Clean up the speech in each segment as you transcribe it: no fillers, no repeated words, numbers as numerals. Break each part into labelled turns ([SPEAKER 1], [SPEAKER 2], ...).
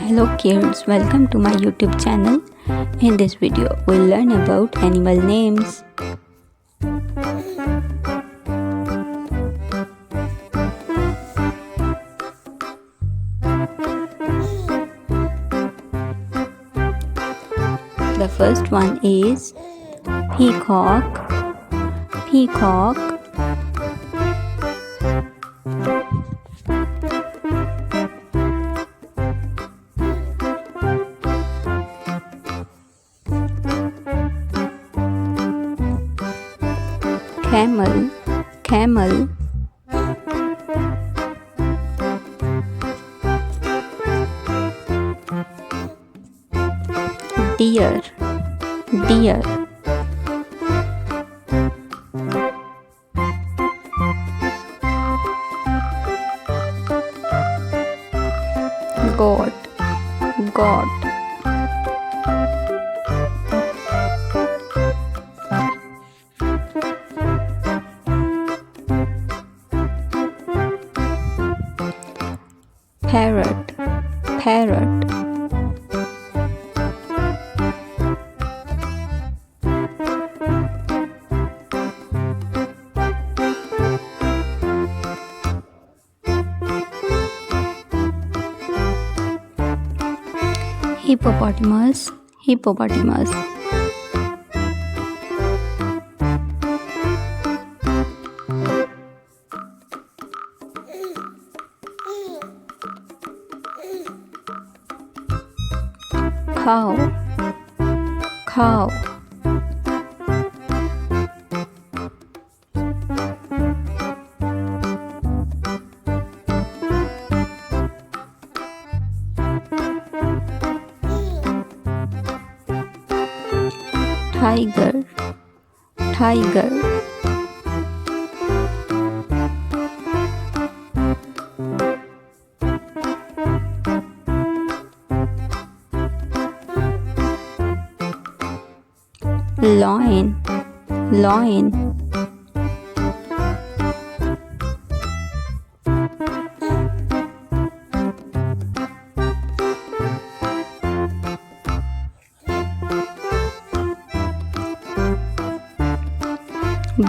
[SPEAKER 1] Hello kids, welcome to my YouTube channel. In this video, we'll learn about animal names. The first one is peacock. Peacock. Camel. Camel. Deer. Deer. Goat. Goat. Parrot. Parrot. Hippopotamus. Hippopotamus. Cow. Cow. Tiger. Tiger. Lion. Lion.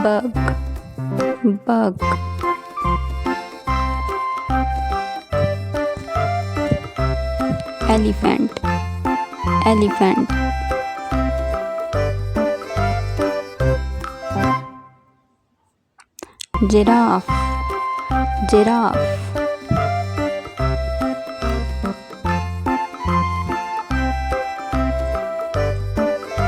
[SPEAKER 1] Bug. Bug. Elephant. Elephant. Giraffe. Giraffe.